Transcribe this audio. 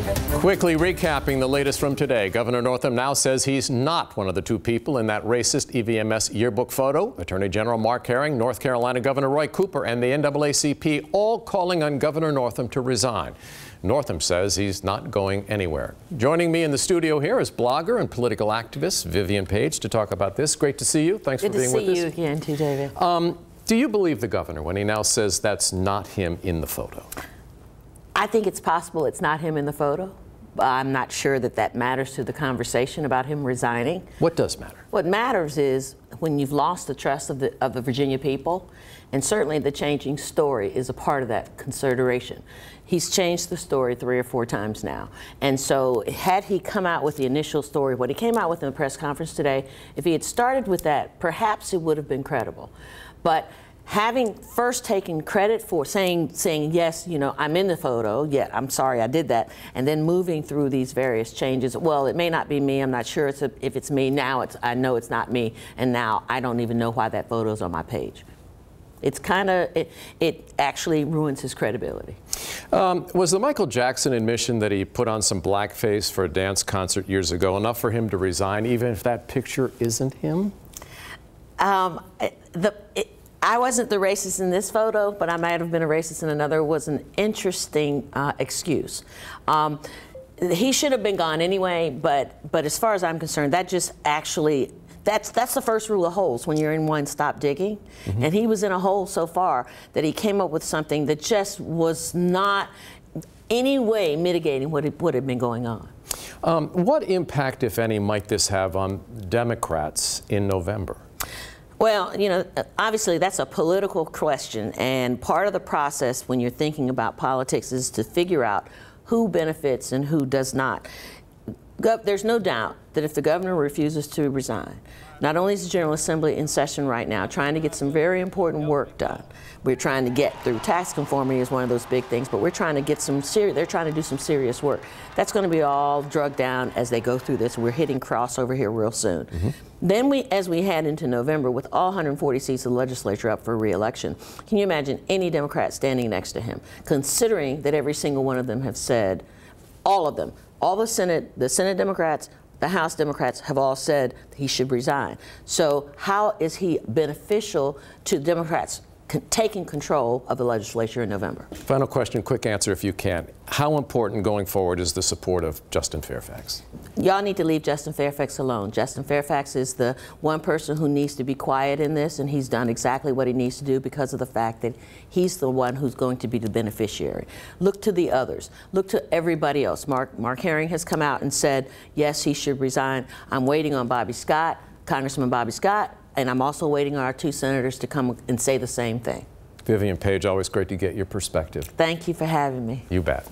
Quickly recapping the latest from today, Governor Northam now says he's not one of the two people in that racist EVMS yearbook photo. Attorney General Mark Herring, North Carolina Governor Roy Cooper, and the NAACP all calling on Governor Northam to resign. Northam says he's not going anywhere. Joining me in the studio here is blogger and political activist Vivian Page to talk about this. Great to see you. Thanks for being with us. Good to see you again, too, David. Do you believe the governor when he now says that's not him in the photo? I think it's possible it's not him in the photo. I'm not sure that that matters to the conversation about him resigning. What does matter? What matters is when you've lost the trust of the Virginia people, and certainly the changing story is a part of that consideration. He's changed the story 3 or 4 times now. And so had he come out with the initial story, what he came out with in the press conference today, if he had started with that, perhaps it would have been credible. But having first taken credit for saying yes, you know, I'm in the photo, yeah, I'm sorry I did that, and then moving through these various changes, well, it may not be me, I'm not sure if it's me, now I know it's not me, and now I don't even know why that photo's on my page. It's kind of, it actually ruins his credibility. Was the Michael Jackson admission that he put on some blackface for a dance concert years ago enough for him to resign, even if that picture isn't him? I wasn't the racist in this photo, but I might have been a racist in another. It was an interesting excuse. He should have been gone anyway, but as far as I'm concerned, that just actually, that's the first rule of holes. When you're in one, stop digging. Mm-hmm. And he was in a hole so far that he came up with something that just was not any way mitigating what had been going on. What impact, if any, might this have on Democrats in November? Well, you know, obviously that's a political question, and part of the process when you're thinking about politics is to figure out who benefits and who does not. There's no doubt that if the governor refuses to resign, not only is the General Assembly in session right now trying to get some very important work done. We're trying to get through tax conformity is one of those big things, but we're trying to get they're trying to do some serious work. That's going to be all drugged down as they go through this. We're hitting crossover here real soon. Mm-hmm. Then as we head into November with all 140 seats of the legislature up for re-election, can you imagine any Democrat standing next to him, considering that every single one of them have said, all of them, all the Senate Democrats, the House Democrats have all said he should resign. So how is he beneficial to Democrats taking control of the legislature in November? Final question, quick answer if you can. How important going forward is the support of Justin Fairfax? Y'all need to leave Justin Fairfax alone. Justin Fairfax is the one person who needs to be quiet in this, and he's done exactly what he needs to do because of the fact that he's the one who's going to be the beneficiary. Look to the others. Look to everybody else. Mark Herring has come out and said, yes, he should resign. I'm waiting on Bobby Scott, Congressman Bobby Scott, and I'm also waiting on our 2 senators to come and say the same thing. Vivian Page, always great to get your perspective. Thank you for having me. You bet.